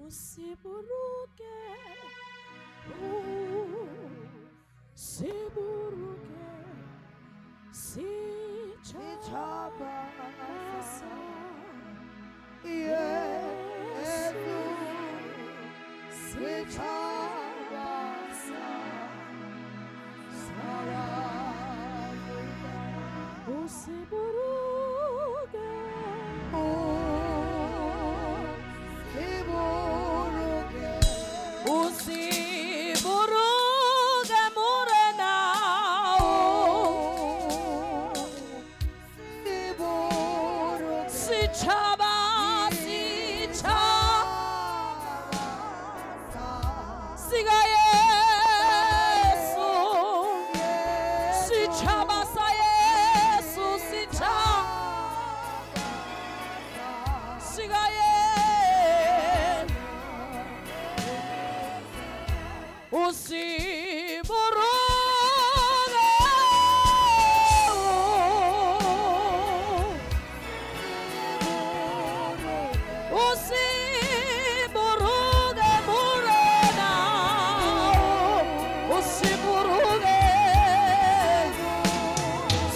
Usiburuke, siburuke, sichabasa, Yesu, sichabasa, usiburuke, usiburuke morena, sichaba, siga Yesu, sichaba sa Yesu, siga usiburuke, usiburuke morena, usiburuke,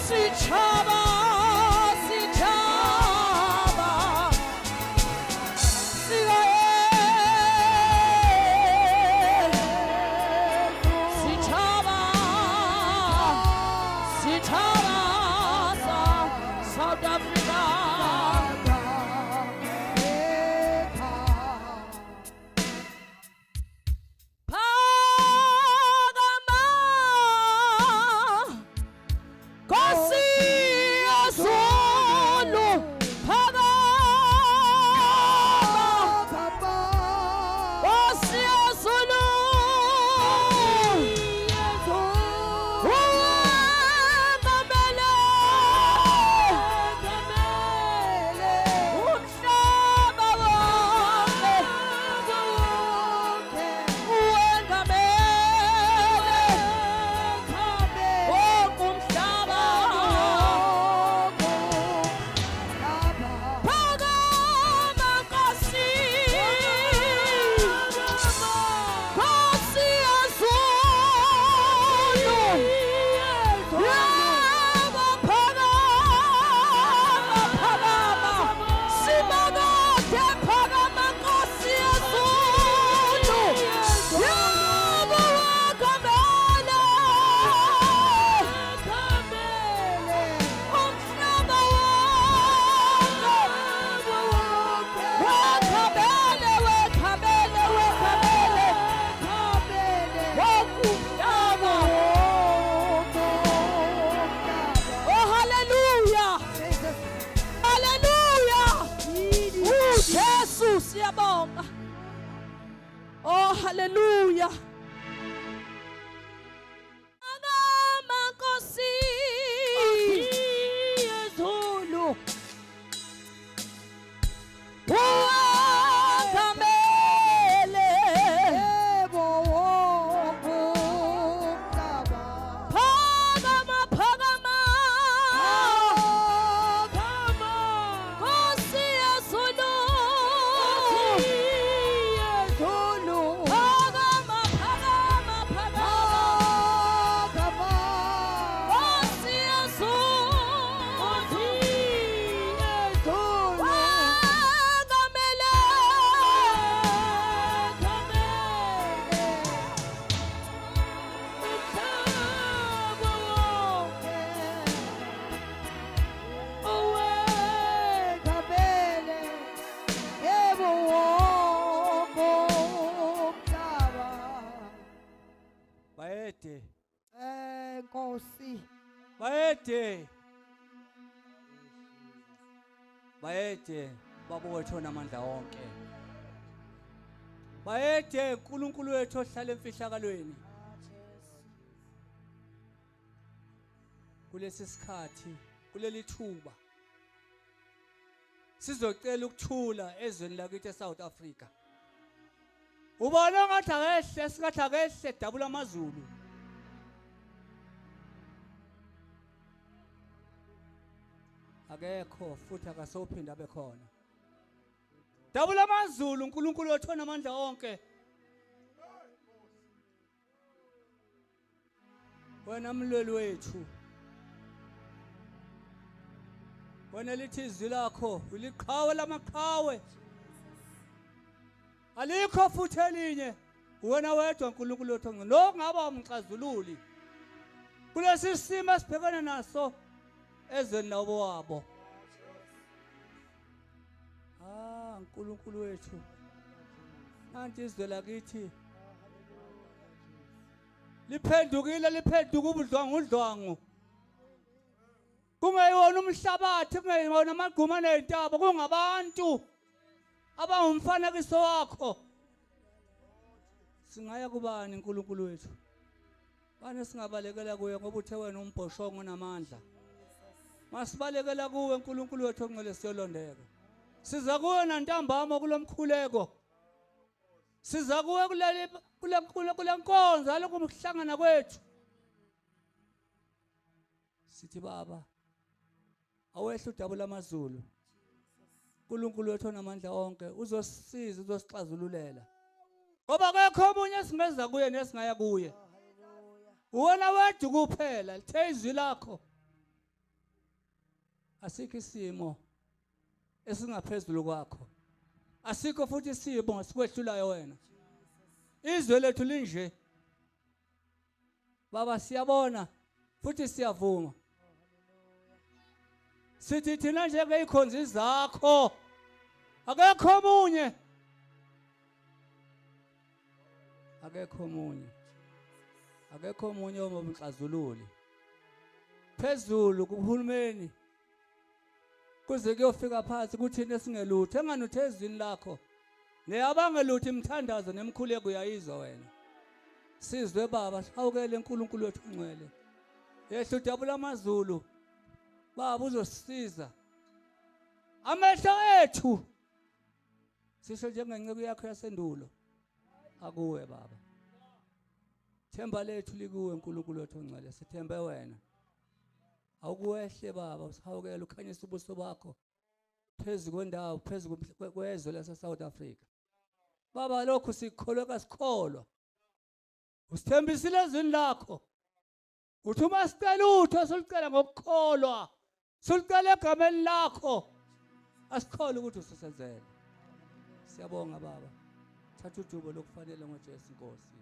sichaba, siga South Africa. Pagama Kosi Azulu Pagama Kosi Azulu Oh, hallelujah. Makosi Azulu. Kamele. Pagama, pagama. Kosi Azulu. Bayede. Nkosi. Bayede. Bayede baba wethu namandla wonke. Bayede uNkulunkulu wethu ohlala emfihlakalweni. Kulesi sikhathi, kuleli thuba sizocela ukuthula ezweni lakithi eSouth Africa. Ubona ngathi akehle singathi akehle dabula amazulu. Akekho futhi akasophinda abe khona. dabula amazulu uNkulunkulu wethu onamandla onke. Wena mlweli wethu, wena lithi izwi lakho uliqhawe lamaqhawe, alikho futhi elinye, wena wedwa uNkulunkulu wethu ongcwele nokungaba umxazululi kulesi simo esibhekana naso ezweni labo wabo. uNkulunkulu wethu, nanti izwe lakithi liphenduka ubudlwangudlwangu, kungeyiwona umhlabathi, kungeyiwona amagquma nezintaba, kungabantu abangumfanekiso wakho. Singaya kubani uNkulunkulu wethu? Bani singabalekela kuye ngoba uthe wena umbhoshongo onamandla. Masibalekela kuwe uNkulunkulu wethu ongcwele siyolondeka. Siza kuwe nantambama kulomkhuleko. Siza kuwe kule nkonzo alokhu mhlangana kwethu. Sithi Baba, awehle udabula amazulu. uNkulunkulu wethu onamandla onke uzosisiza, uzosixazululela. Ngoba akekho omunye esingeza kuye nesingaya kuye. Wona wedwa kuphela, lithe izwi lakho. Asikho isimo esingaphezulu kwakho. Asikho futhi isimo esikwehlulayo wena. Izwe lethu linje. Baba siyabona futhi siyavuma. Sithi thina njengeikhonzi zakho akekho omunye. Akekho omunye. Akekho omunye omxazululi. Phezulu kuhulumeni kuze kuyofika phansi kuthina esingelutho enganuthe ezwini lakho. Neyabangelutho imthandazo nemkhuleko uyayizwa wena. Sizwe Baba, sihawukele uNkulunkulu wethu ongcwele. Yehla udabula amazulu. Baba uzosisiza. Amehlo ethu sisho njengenceku yakho yasendulo akuwe Baba. Themba lethu likuwe uNkulunkulu wethu ongcwele, sithembe wena. Awukuwehle Baba, usihawukele ukhanyisa ubuso bakho phezu kwendawo, phezu kwezwe lase South Africa. Baba lokhu sikholwa kasikholwa. Usithembisile ezwini lakho. Uthi uma sicela utho solicela ngokukholwa. Solicela egameni lakho. Asikholwe ukuthi usisenzele. Siyabonga Baba. Thatha udubo lokufanele ngoJesu Nkosi.